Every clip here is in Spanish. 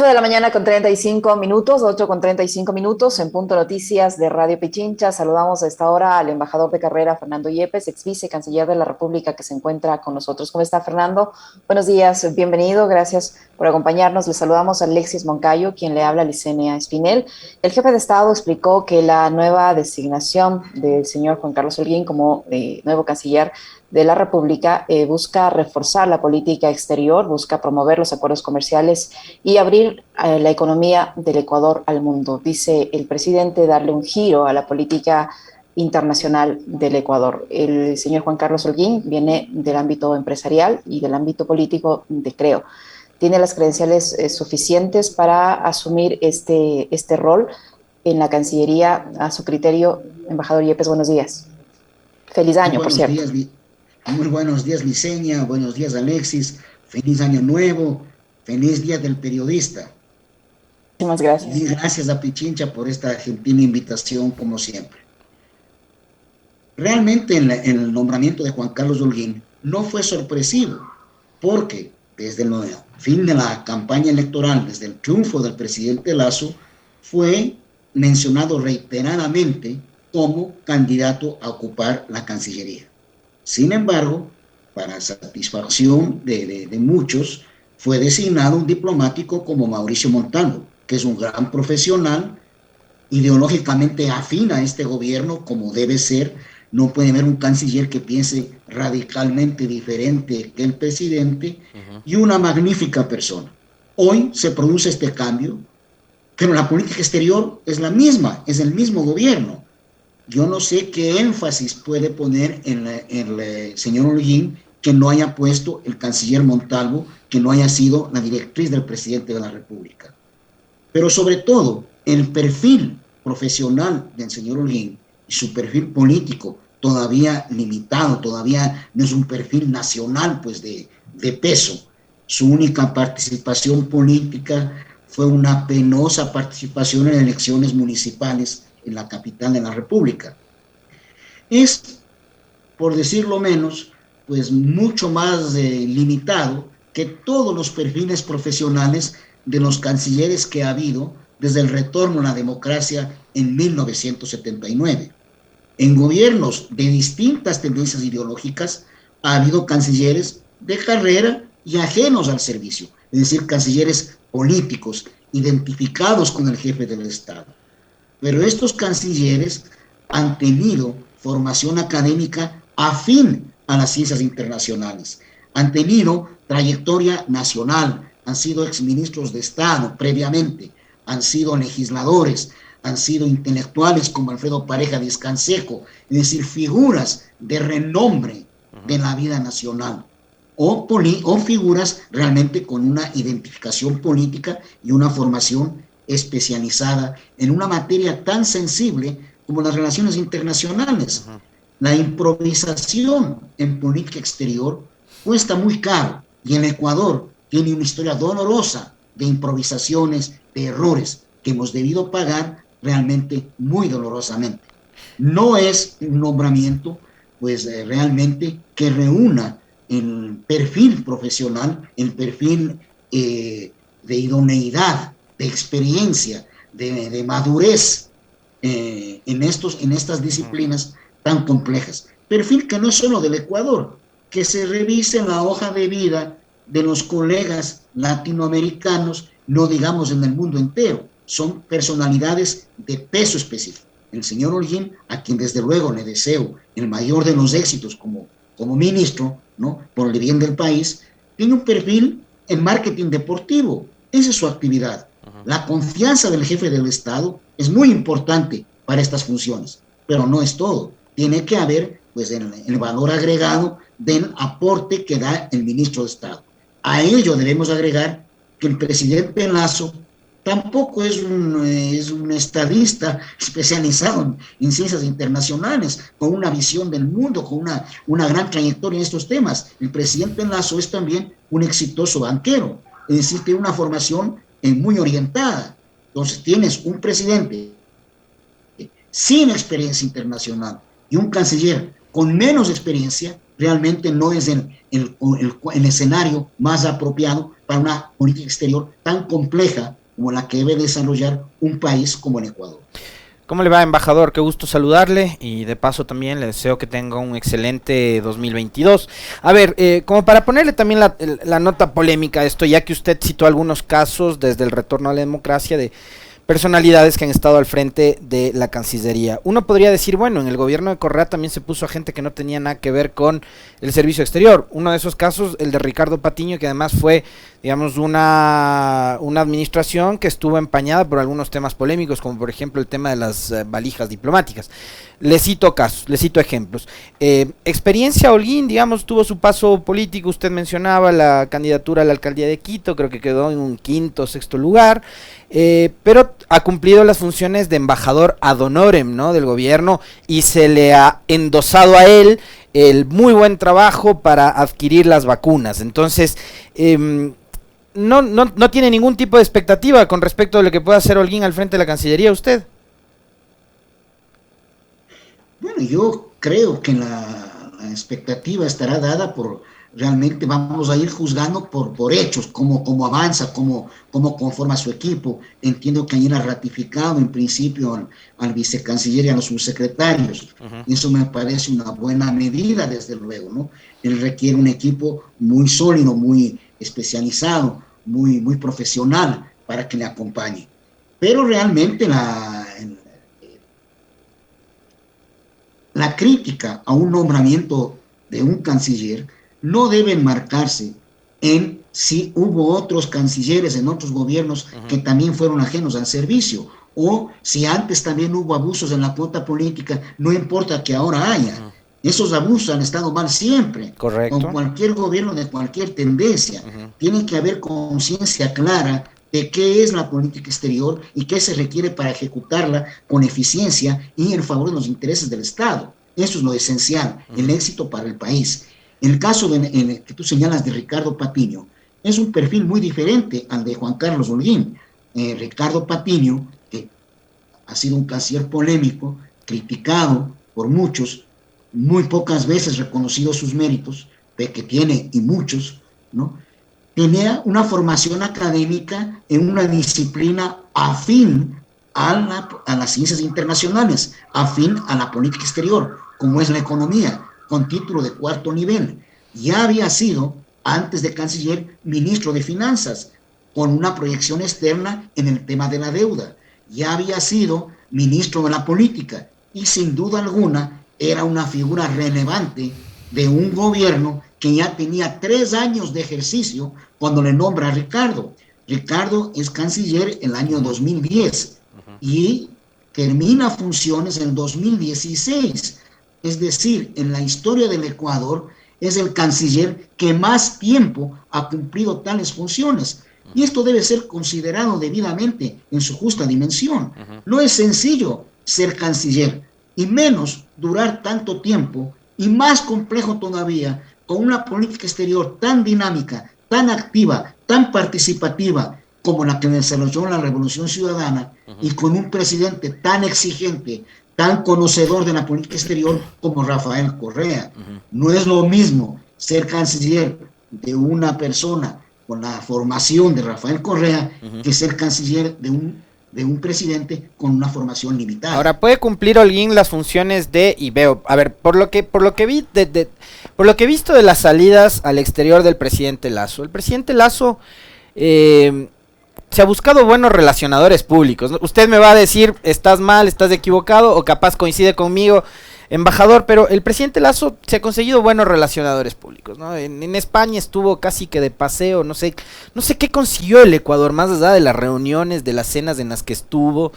8 de la mañana con 35 minutos, 8 con 35 minutos, en Punto Noticias de Radio Pichincha. Saludamos a esta hora al embajador de carrera, Fernando Yepes, ex vicecanciller de la República, que se encuentra con nosotros. ¿Cómo está, Fernando? Buenos días, bienvenido, gracias por acompañarnos. Le saludamos a Alexis Moncayo, quien le habla a Licenia Espinel. El jefe de Estado explicó que la nueva designación del señor Juan Carlos Holguín como nuevo canciller de la República busca reforzar la política exterior, busca promover los acuerdos comerciales y abrir la economía del Ecuador al mundo. Dice el presidente darle un giro a la política internacional del Ecuador. El señor Juan Carlos Holguín viene del ámbito empresarial y del ámbito político de Creo. Tiene las credenciales suficientes para asumir este rol en la Cancillería. A su criterio, embajador Yepes, buenos días. Feliz año, por cierto. Muy buenos días, Licenia. Buenos días, Alexis. Feliz año nuevo. Feliz día del periodista. Muchísimas gracias. Y gracias a Pichincha por esta gentil invitación, como siempre. Realmente el nombramiento de Juan Carlos Holguín no fue sorpresivo, porque desde el fin de la campaña electoral, desde el triunfo del presidente Lasso, fue mencionado reiteradamente como candidato a ocupar la Cancillería. Sin embargo, para satisfacción de muchos, fue designado un diplomático como Mauricio Montalvo, que es un gran profesional, ideológicamente afín a este gobierno, como debe ser. No puede haber un canciller que piense radicalmente diferente que el presidente, y una magnífica persona. Hoy se produce este cambio, pero la política exterior es la misma, es el mismo gobierno. Yo no sé qué énfasis puede poner en el señor Holguín que no haya puesto el canciller Montalvo, que no haya sido la directriz del presidente de la República. Pero sobre todo, el perfil profesional del señor Holguín y su perfil político todavía limitado, todavía no es un perfil nacional pues de peso. Su única participación política fue una penosa participación en elecciones municipales en la capital de la República. Es, por decirlo menos, pues mucho más limitado que todos los perfiles profesionales de los cancilleres que ha habido desde el retorno a la democracia en 1979. En gobiernos de distintas tendencias ideológicas ha habido cancilleres de carrera y ajenos al servicio, es decir, cancilleres políticos identificados con el jefe del Estado. Pero estos cancilleres han tenido formación académica afín a las ciencias internacionales, han tenido trayectoria nacional, han sido exministros de Estado previamente, han sido legisladores, han sido intelectuales como Alfredo Pareja Vizcanseco, es decir, figuras de renombre de la vida nacional, o figuras realmente con una identificación política y una formación especializada en una materia tan sensible como las relaciones internacionales. La improvisación en política exterior cuesta muy caro, y el Ecuador tiene una historia dolorosa de improvisaciones, de errores que hemos debido pagar realmente muy dolorosamente. No es un nombramiento pues realmente que reúna el perfil profesional, el perfil de idoneidad, de experiencia, de madurez en estas disciplinas tan complejas. Perfil que no es solo del Ecuador, que se revise la hoja de vida de los colegas latinoamericanos, no digamos en el mundo entero. Son personalidades de peso específico. El señor Holguín, a quien desde luego le deseo el mayor de los éxitos como ministro, ¿no?, por el bien del país, tiene un perfil en marketing deportivo. Esa es su actividad. La confianza del jefe del Estado es muy importante para estas funciones, pero no es todo. Tiene que haber pues el valor agregado del aporte que da el ministro de Estado. A ello debemos agregar que el presidente Lasso tampoco es un estadista especializado en ciencias internacionales, con una visión del mundo, con una gran trayectoria en estos temas. El presidente Lasso es también un exitoso banquero, es decir, tiene una formación muy orientada. Entonces tienes un presidente sin experiencia internacional y un canciller con menos experiencia, realmente no es el escenario más apropiado para una política exterior tan compleja como la que debe desarrollar un país como el Ecuador. ¿Cómo le va, embajador? Qué gusto saludarle y de paso también le deseo que tenga un excelente 2022. A ver, como para ponerle también la nota polémica a esto, ya que usted citó algunos casos desde el retorno a la democracia de personalidades que han estado al frente de la Cancillería. Uno podría decir, bueno, en el gobierno de Correa también se puso a gente que no tenía nada que ver con el servicio exterior. Uno de esos casos, el de Ricardo Patiño, que además fue, digamos, una administración que estuvo empañada por algunos temas polémicos, como por ejemplo el tema de las valijas diplomáticas. Le cito casos, le cito ejemplos. Experiencia Holguín, digamos, tuvo su paso político. Usted mencionaba la candidatura a la alcaldía de Quito, creo que quedó en un quinto o sexto lugar. Pero ha cumplido las funciones de embajador ad honorem, ¿no?, del gobierno, y se le ha endosado a él el muy buen trabajo para adquirir las vacunas. Entonces, no tiene ningún tipo de expectativa con respecto a lo que pueda hacer Holguín al frente de la Cancillería, ¿usted? Bueno, yo creo que la expectativa estará dada por, realmente vamos a ir juzgando por hechos, cómo avanza, cómo conforma su equipo. Entiendo que ayer ha ratificado en principio al vicecanciller y a los subsecretarios. Eso me parece una buena medida, desde luego, ¿no? Él requiere un equipo muy sólido, muy especializado, muy profesional para que le acompañe. Pero realmente la crítica a un nombramiento de un canciller no debe enmarcarse en si hubo otros cancilleres en otros gobiernos que también fueron ajenos al servicio, o si antes también hubo abusos en la cuota política, no importa que ahora haya. Esos abusos han estado mal siempre. Correcto. Con cualquier gobierno de cualquier tendencia. Tiene que haber conciencia clara de qué es la política exterior y qué se requiere para ejecutarla con eficiencia y en favor de los intereses del Estado. Eso es lo esencial, el éxito para el país. El caso que tú señalas de Ricardo Patiño es un perfil muy diferente al de Juan Carlos Holguín. Ricardo Patiño, que ha sido un canciller polémico, criticado por muchos, muy pocas veces reconocido sus méritos, de que tiene y muchos, ¿no? Tenía una formación académica en una disciplina afín a las ciencias internacionales, afín a la política exterior, como es la economía, con título de 4º nivel. Ya había sido, antes de canciller, ministro de Finanzas, con una proyección externa en el tema de la deuda. Ya había sido ministro de la política y sin duda alguna era una figura relevante de un gobierno que ya tenía 3 años de ejercicio cuando le nombra a Ricardo. Ricardo es canciller en el año 2010 y termina funciones en 2016. Es decir, en la historia del Ecuador es el canciller que más tiempo ha cumplido tales funciones. Y esto debe ser considerado debidamente en su justa dimensión. No es sencillo ser canciller, y menos durar tanto tiempo, y más complejo todavía, con una política exterior tan dinámica, tan activa, tan participativa como la que desarrolló la Revolución Ciudadana, y con un presidente tan exigente, tan conocedor de la política exterior como Rafael Correa. No es lo mismo ser canciller de una persona con la formación de Rafael Correa que ser canciller de un presidente con una formación limitada. Ahora, ¿puede cumplir Holguín las funciones y veo, a ver, por lo que he visto de las salidas al exterior del presidente Lasso? El presidente Lasso se ha buscado buenos relacionadores públicos, ¿no? Usted me va a decir, estás mal, estás equivocado, o capaz coincide conmigo, embajador, pero el presidente Lasso se ha conseguido buenos relacionadores públicos, ¿no? En España estuvo casi que de paseo, no sé qué consiguió el Ecuador, más allá de las reuniones, de las cenas en las que estuvo,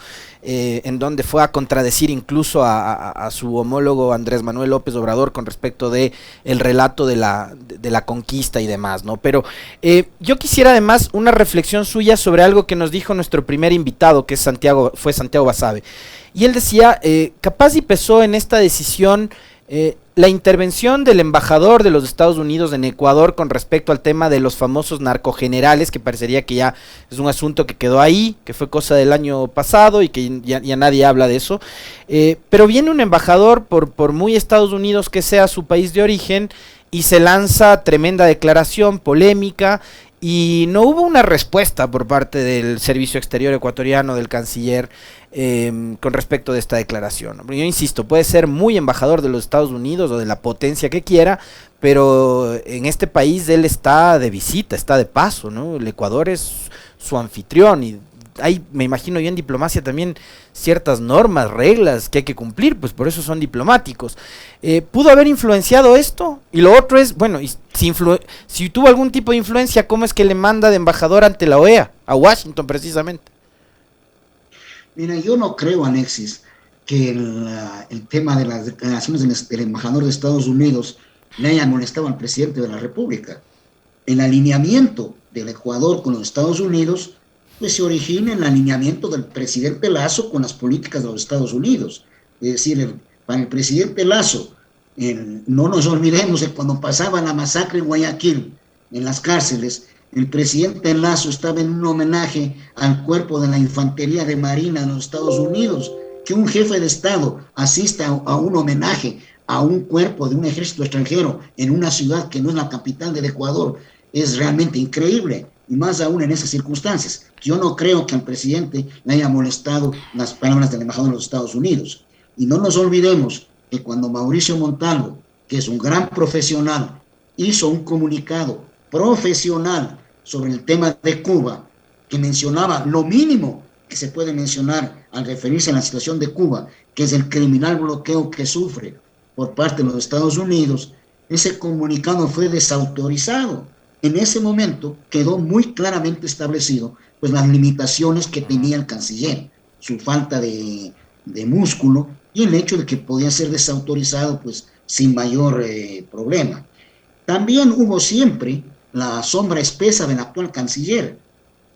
en donde fue a contradecir incluso a su homólogo Andrés Manuel López Obrador con respecto de el relato de la conquista y demás, ¿no? Pero yo quisiera además una reflexión suya sobre algo que nos dijo nuestro primer invitado, que es fue Santiago Basabe. Y él decía, capaz y pesó en esta decisión la intervención del embajador de los Estados Unidos en Ecuador con respecto al tema de los famosos narcogenerales, que parecería que ya es un asunto que quedó ahí, que fue cosa del año pasado y que ya nadie habla de eso. Pero viene un embajador, por muy Estados Unidos que sea su país de origen, y se lanza tremenda declaración polémica y no hubo una respuesta por parte del Servicio Exterior ecuatoriano, del canciller, con respecto de esta declaración. Yo insisto, puede ser muy embajador de los Estados Unidos o de la potencia que quiera, pero en este país él está de visita, está de paso, ¿no? El Ecuador es su anfitrión y hay, me imagino yo, en diplomacia también ciertas normas, reglas que hay que cumplir, pues por eso son diplomáticos. ¿Pudo haber influenciado esto? Y lo otro es, bueno, y si tuvo algún tipo de influencia, ¿cómo es que le manda de embajador ante la OEA, a Washington precisamente? Mira, yo no creo, Alexis, que el tema de las declaraciones del embajador de Estados Unidos le haya molestado al presidente de la República. El alineamiento del Ecuador con los Estados Unidos pues se origina en el alineamiento del presidente Lasso con las políticas de los Estados Unidos. Es decir, para el presidente Lasso, no nos olvidemos de cuando pasaba la masacre en Guayaquil, en las cárceles, el presidente Lasso estaba en un homenaje al cuerpo de la infantería de Marina de los Estados Unidos. Que un jefe de Estado asista a un homenaje a un cuerpo de un ejército extranjero en una ciudad que no es la capital del Ecuador es realmente increíble. Y más aún en esas circunstancias. Yo no creo que al presidente le haya molestado las palabras del embajador de los Estados Unidos. Y no nos olvidemos que cuando Mauricio Montalvo, que es un gran profesional, hizo un comunicado profesional sobre el tema de Cuba, que mencionaba lo mínimo que se puede mencionar al referirse a la situación de Cuba, que es el criminal bloqueo que sufre por parte de los Estados Unidos, ese comunicado fue desautorizado. En ese momento quedó muy claramente establecido pues las limitaciones que tenía el canciller, su falta de músculo y el hecho de que podía ser desautorizado pues sin mayor problema. También hubo siempre la sombra espesa del actual canciller,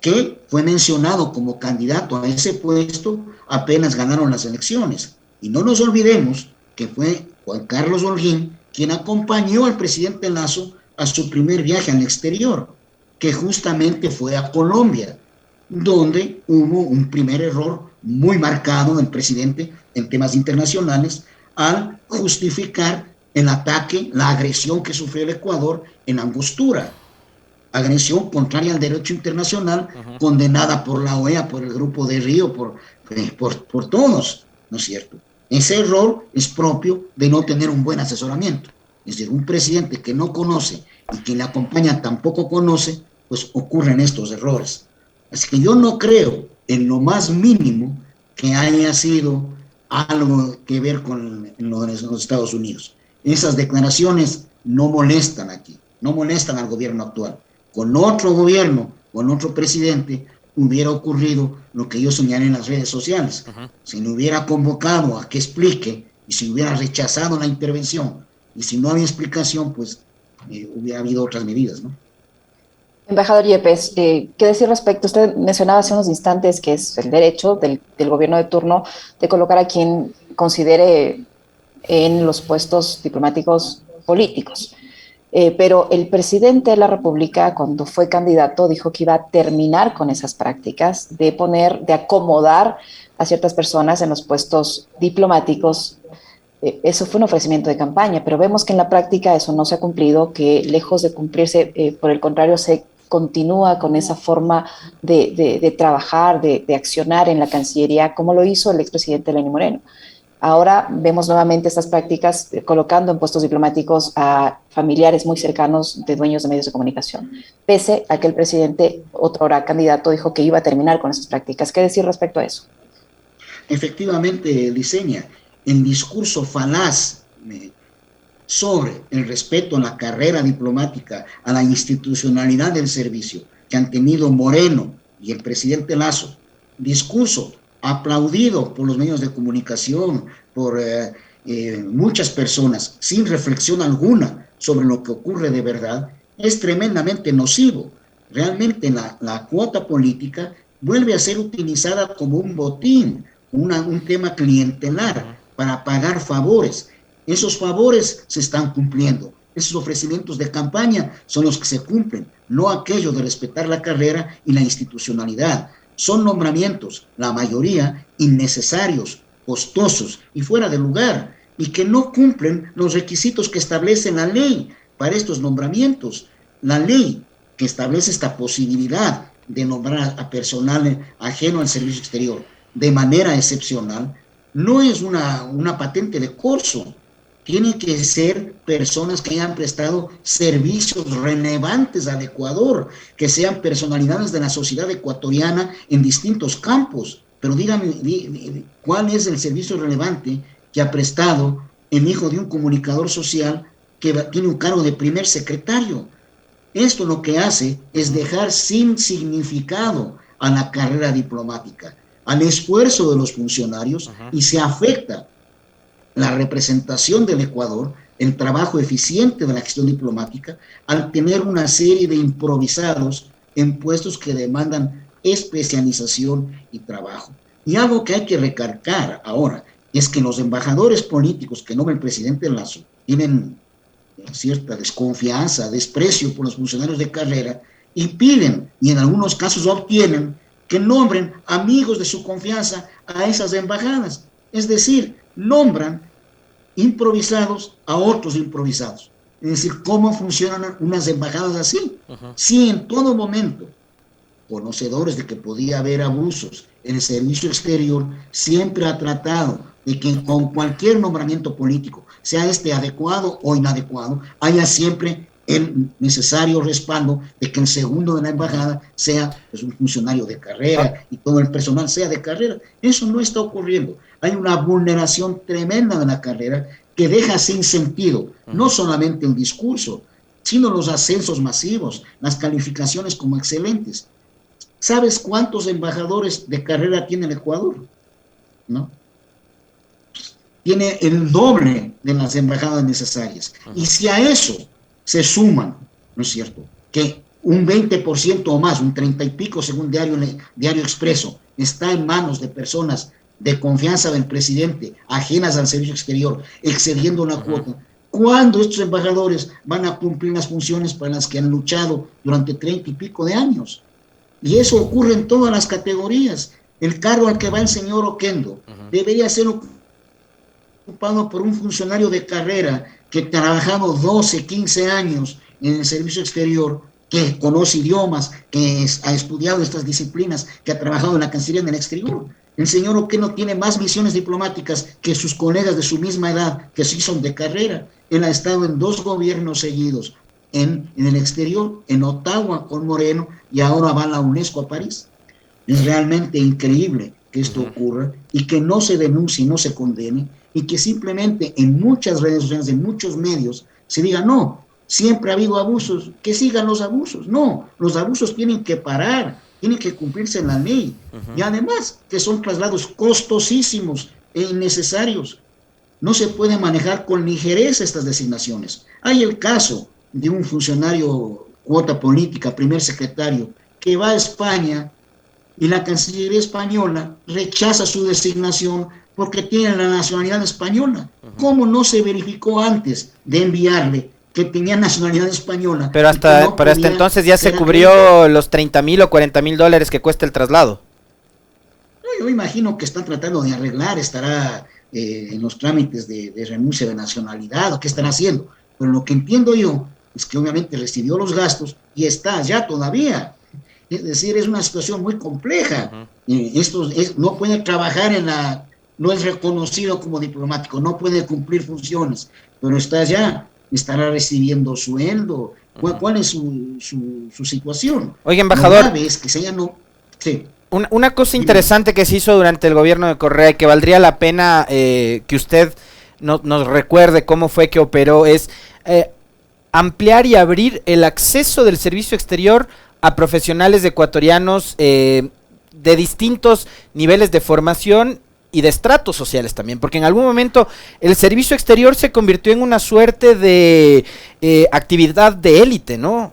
que fue mencionado como candidato a ese puesto apenas ganaron las elecciones. Y no nos olvidemos que fue Juan Carlos Holguín quien acompañó al presidente Lasso a su primer viaje al exterior, que justamente fue a Colombia, donde hubo un primer error muy marcado del presidente en temas internacionales al justificar el ataque, la agresión que sufrió el Ecuador en Angostura, agresión contraria al derecho internacional, condenada por la OEA, por el Grupo de Río, por todos, ¿no es cierto? Ese error es propio de no tener un buen asesoramiento. Es decir, un presidente que no conoce y quien le acompaña tampoco conoce, pues ocurren estos errores. Así que yo no creo en lo más mínimo que haya sido algo que ver con los Estados Unidos. Esas declaraciones no molestan aquí, no molestan al gobierno actual. Con otro gobierno, con otro presidente, hubiera ocurrido lo que yo señalé en las redes sociales. Si le hubiera convocado a que explique y si hubiera rechazado la intervención, y si no había explicación, pues hubiera habido otras medidas, ¿no? Embajador Yepes, ¿qué decir respecto? Usted mencionaba hace unos instantes que es el derecho del gobierno de turno de colocar a quien considere en los puestos diplomáticos políticos. Pero el presidente de la República, cuando fue candidato, dijo que iba a terminar con esas prácticas de acomodar a ciertas personas en los puestos diplomáticos. Eso fue un ofrecimiento de campaña, pero vemos que en la práctica eso no se ha cumplido, que lejos de cumplirse, por el contrario, se continúa con esa forma de trabajar, de accionar en la Cancillería, como lo hizo el expresidente Lenín Moreno. Ahora vemos nuevamente estas prácticas colocando en puestos diplomáticos a familiares muy cercanos de dueños de medios de comunicación, pese a que el presidente, otrora candidato, dijo que iba a terminar con esas prácticas. ¿Qué decir respecto a eso? Efectivamente, Liceña, el discurso falaz sobre el respeto a la carrera diplomática, a la institucionalidad del servicio que han tenido Moreno y el presidente Lasso, discurso aplaudido por los medios de comunicación, por muchas personas, sin reflexión alguna sobre lo que ocurre de verdad, es tremendamente nocivo. Realmente la cuota política vuelve a ser utilizada como un botín, un tema clientelar para pagar favores. Esos favores se están cumpliendo. Esos ofrecimientos de campaña son los que se cumplen, no aquello de respetar la carrera y la institucionalidad. Son nombramientos, la mayoría, innecesarios, costosos y fuera de lugar, y que no cumplen los requisitos que establece la ley para estos nombramientos. La ley que establece esta posibilidad de nombrar a personal ajeno al servicio exterior de manera excepcional, no es una patente de corso. Tienen que ser personas que hayan prestado servicios relevantes al Ecuador, que sean personalidades de la sociedad ecuatoriana en distintos campos. Pero dígame, ¿cuál es el servicio relevante que ha prestado el hijo de un comunicador social que tiene un cargo de primer secretario? Esto lo que hace es dejar sin significado a la carrera diplomática, al esfuerzo de los funcionarios, y se afecta la representación del Ecuador, el trabajo eficiente de la gestión diplomática, al tener una serie de improvisados en puestos que demandan especialización y trabajo. Y algo que hay que recalcar ahora es que los embajadores políticos que nombra el presidente Lasso tienen cierta desconfianza, desprecio por los funcionarios de carrera, y piden, y en algunos casos obtienen, que nombren amigos de su confianza a esas embajadas. Es decir, nombran improvisados a otros improvisados. Es decir, ¿cómo funcionan unas embajadas así? Si en todo momento, conocedores de que podía haber abusos en el servicio exterior, siempre ha tratado de que con cualquier nombramiento político, sea este adecuado o inadecuado, haya siempre el necesario respaldo de que el segundo de la embajada sea pues, un funcionario de carrera y todo el personal sea de carrera. Eso no está ocurriendo. Hay una vulneración tremenda de la carrera que deja sin sentido no solamente el discurso, sino los ascensos masivos, las calificaciones como excelentes. ¿Sabes cuántos embajadores de carrera tiene el Ecuador? ¿No? Tiene el doble de las embajadas necesarias. Y si a eso se suman, ¿no es cierto?, que un 20% o más, un 30 y pico según Diario Expreso, está en manos de personas de confianza del presidente, ajenas al servicio exterior, excediendo la cuota. ¿Cuándo estos embajadores van a cumplir las funciones para las que han luchado durante 30 y pico de años? Y eso ocurre en todas las categorías. El cargo al que va el señor Oquendo debería ser ocupado por un funcionario de carrera que ha trabajado 12, 15 años en el servicio exterior, que conoce idiomas, que ha estudiado estas disciplinas, que ha trabajado en la Cancillería en el exterior. El señor Oquendo tiene más misiones diplomáticas que sus colegas de su misma edad, que sí son de carrera. Él ha estado en 2 gobiernos seguidos, en el exterior, en Ottawa con Moreno, y ahora va a la UNESCO a París. Es realmente increíble que esto ocurra y que no se denuncie, no se condene, y que simplemente en muchas redes sociales, en muchos medios, se diga, no, siempre ha habido abusos, que sigan los abusos. No, los abusos tienen que parar, tienen que cumplirse en la ley. Y además, que son traslados costosísimos e innecesarios. No se puede manejar con ligereza estas designaciones. Hay el caso de un funcionario cuota política, primer secretario, que va a España y la Cancillería española rechaza su designación porque tiene la nacionalidad española. ¿Cómo no se verificó antes de enviarle que tenía nacionalidad española? Pero hasta entonces ya se cubrió los 30,000 o 40,000 dólares que cuesta el traslado. No, yo imagino que están tratando de arreglar, estará en los trámites de renuncia de nacionalidad, o qué están haciendo. Pero lo que entiendo yo es que obviamente recibió los gastos y está allá todavía. Es decir, es una situación muy compleja. No puede trabajar no es reconocido como diplomático, no puede cumplir funciones, pero está allá, estará recibiendo sueldo. ¿Cuál es su situación? Oiga, embajador, es que ella no... Sí. Una cosa interesante que se hizo durante el gobierno de Correa y que valdría la pena que usted nos recuerde cómo fue que operó es ampliar y abrir el acceso del servicio exterior a profesionales ecuatorianos de distintos niveles de formación y de estratos sociales también, porque en algún momento el servicio exterior se convirtió en una suerte de actividad de élite, ¿no?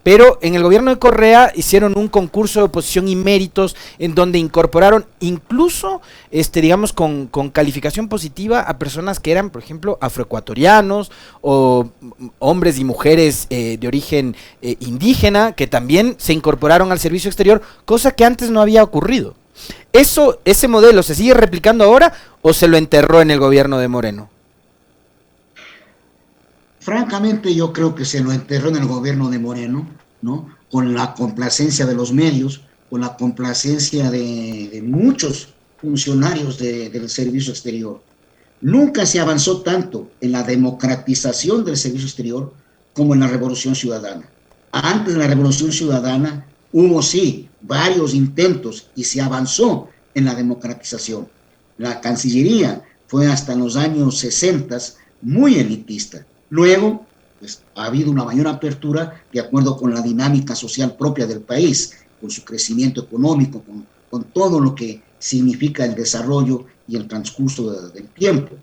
Pero en el gobierno de Correa hicieron un concurso de oposición y méritos en donde incorporaron incluso, digamos, con calificación positiva a personas que eran, por ejemplo, afroecuatorianos o hombres y mujeres de origen indígena, que también se incorporaron al servicio exterior, cosa que antes no había ocurrido. ¿Ese modelo se sigue replicando ahora o se lo enterró en el gobierno de Moreno? Francamente, yo creo que se lo enterró en el gobierno de Moreno, ¿no? Con la complacencia de los medios, con la complacencia de muchos funcionarios del servicio exterior. Nunca se avanzó tanto en la democratización del servicio exterior como en la Revolución Ciudadana. Antes de la Revolución Ciudadana hubo, sí, varios intentos y se avanzó en la democratización. La Cancillería fue hasta los años 60 muy elitista. Luego, pues, ha habido una mayor apertura de acuerdo con la dinámica social propia del país, con su crecimiento económico, con todo lo que significa el desarrollo y el transcurso del tiempo.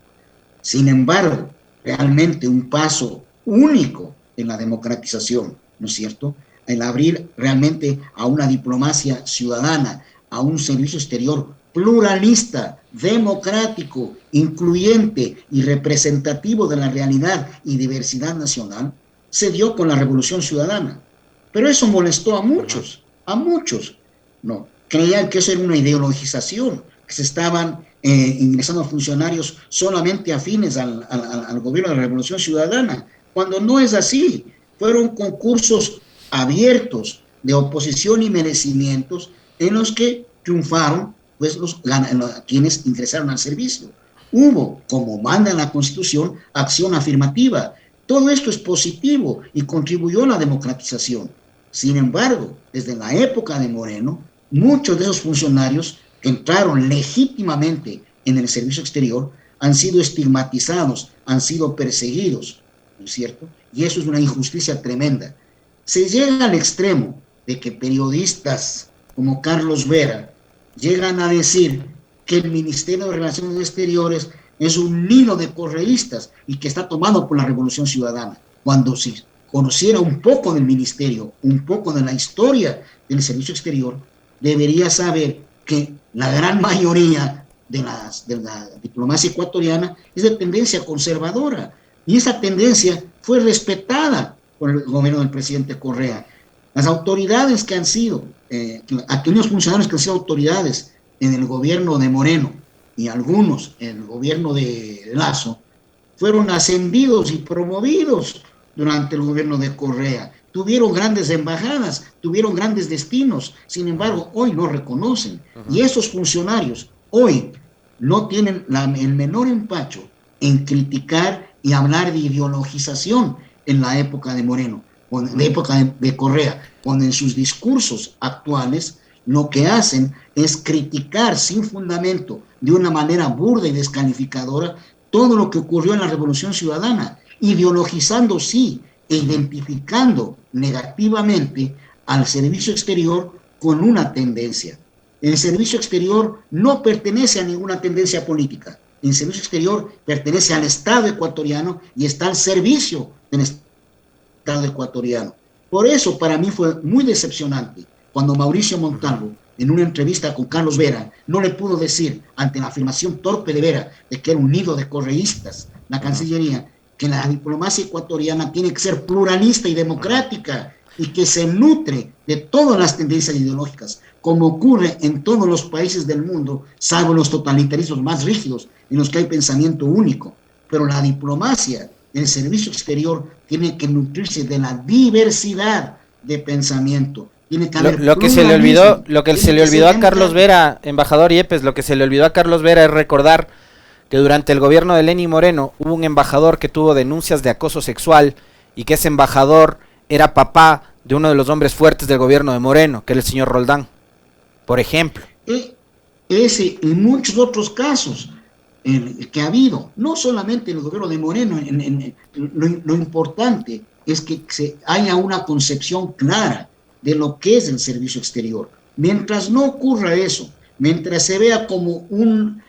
Sin embargo, realmente un paso único en la democratización, ¿no es cierto? El abrir realmente a una diplomacia ciudadana, a un servicio exterior pluralista, democrático, incluyente y representativo de la realidad y diversidad nacional, se dio con la Revolución Ciudadana. Pero eso molestó a muchos, ¿no? Creían que eso era una ideologización, que se estaban ingresando a funcionarios solamente afines al gobierno de la Revolución Ciudadana, cuando no es así. Fueron concursos abiertos de oposición y merecimientos en los que triunfaron pues quienes ingresaron al servicio. Hubo, como manda la Constitución, acción afirmativa. Todo esto es positivo y contribuyó a la democratización. Sin embargo, desde la época de Moreno, muchos de esos funcionarios que entraron legítimamente en el servicio exterior han sido estigmatizados, han sido perseguidos, ¿no es cierto? Y eso es una injusticia tremenda. Se llega al extremo de que periodistas como Carlos Vera llegan a decir que el Ministerio de Relaciones Exteriores es un nido de correístas y que está tomado por la Revolución Ciudadana, cuando si conociera un poco del ministerio, un poco de la historia del servicio exterior, debería saber que la gran mayoría de la diplomacia ecuatoriana es de tendencia conservadora, y esa tendencia fue respetada por el gobierno del presidente Correa. Las autoridades que han sido, aquellos funcionarios que han sido autoridades en el gobierno de Moreno y algunos en el gobierno de Lasso, fueron ascendidos y promovidos durante el gobierno de Correa. Tuvieron grandes embajadas, tuvieron grandes destinos, sin embargo, hoy no reconocen. Y esos funcionarios hoy no tienen el menor empacho en criticar y hablar de ideologización en la época de Moreno, en la época de Correa, cuando en sus discursos actuales lo que hacen es criticar sin fundamento, de una manera burda y descalificadora, todo lo que ocurrió en la Revolución Ciudadana, ideologizando sí, e identificando negativamente al servicio exterior con una tendencia. El servicio exterior no pertenece a ninguna tendencia política. El servicio exterior pertenece al Estado ecuatoriano y está al servicio del Estado ecuatoriano. Por eso para mí fue muy decepcionante cuando Mauricio Montalvo, en una entrevista con Carlos Vera, no le pudo decir, ante la afirmación torpe de Vera de que era un nido de correístas, la Cancillería, que la diplomacia ecuatoriana tiene que ser pluralista y democrática y que se nutre de todas las tendencias ideológicas, como ocurre en todos los países del mundo, salvo los totalitarismos más rígidos, en los que hay pensamiento único. Pero la diplomacia, el servicio exterior, tiene que nutrirse de la diversidad de pensamiento. Tiene que haber lo que se le olvidó a Carlos Vera, embajador Yepes, lo que se le olvidó a Carlos Vera es recordar que durante el gobierno de Lenín Moreno hubo un embajador que tuvo denuncias de acoso sexual y que ese embajador era papá de uno de los hombres fuertes del gobierno de Moreno, que era el señor Roldán, por ejemplo. Ese y muchos otros casos que ha habido, no solamente en el gobierno de Moreno, lo importante es que haya una concepción clara de lo que es el servicio exterior. Mientras no ocurra eso, mientras se vea como un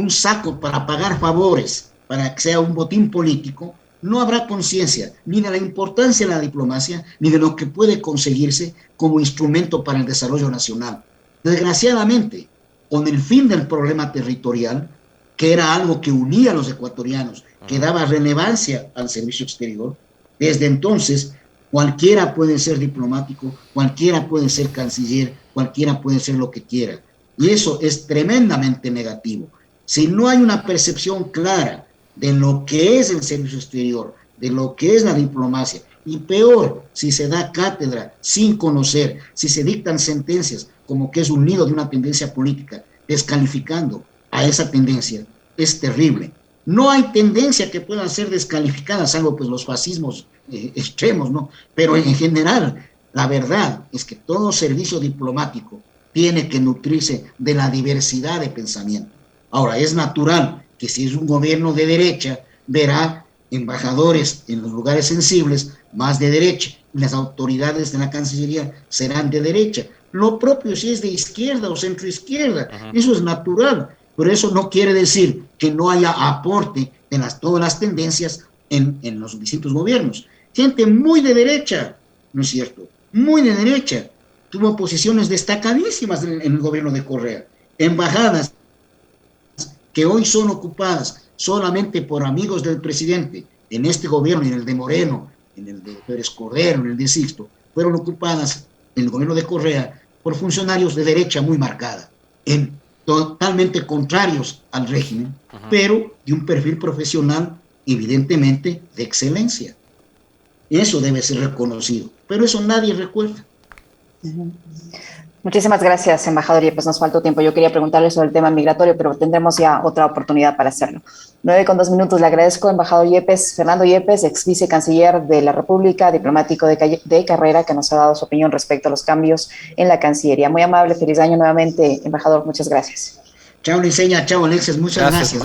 saco para pagar favores, para que sea un botín político, no habrá conciencia ni de la importancia de la diplomacia, ni de lo que puede conseguirse como instrumento para el desarrollo nacional. Desgraciadamente, con el fin del problema territorial, que era algo que unía a los ecuatorianos, que daba relevancia al servicio exterior, desde entonces cualquiera puede ser diplomático, cualquiera puede ser canciller, cualquiera puede ser lo que quiera. Y eso es tremendamente negativo. Si no hay una percepción clara de lo que es el servicio exterior, de lo que es la diplomacia. Y peor, si se da cátedra sin conocer, si se dictan sentencias como que es un nido de una tendencia política, descalificando a esa tendencia, es terrible. No hay tendencia que puedan ser descalificadas, salvo pues los fascismos extremos, ¿no? Pero en general, la verdad es que todo servicio diplomático tiene que nutrirse de la diversidad de pensamiento. Ahora, es natural que si es un gobierno de derecha, verá embajadores en los lugares sensibles más de derecha, y las autoridades de la Cancillería serán de derecha. Lo propio si es de izquierda o centroizquierda, eso es natural, pero eso no quiere decir que no haya aporte de todas las tendencias en los distintos gobiernos. Gente muy de derecha, ¿no es cierto? Muy de derecha, tuvo posiciones destacadísimas en el gobierno de Correa, embajadas que hoy son ocupadas solamente por amigos del presidente, en este gobierno y en el de Moreno, en el de Pérez Cordero, en el de Sixto, fueron ocupadas en el gobierno de Correa por funcionarios de derecha muy marcada, totalmente contrarios al régimen, pero de un perfil profesional evidentemente de excelencia. Eso debe ser reconocido, pero eso nadie recuerda. Muchísimas gracias, embajador Yepes. Nos faltó tiempo. Yo quería preguntarle sobre el tema migratorio, pero tendremos ya otra oportunidad para hacerlo. 9:02. Le agradezco, embajador Yepes, Fernando Yepes, ex vicecanciller de la República, diplomático de carrera, que nos ha dado su opinión respecto a los cambios en la Cancillería. Muy amable, feliz año nuevamente, embajador. Muchas gracias. Chao, Liceña. Chao, Alexis. Muchas gracias.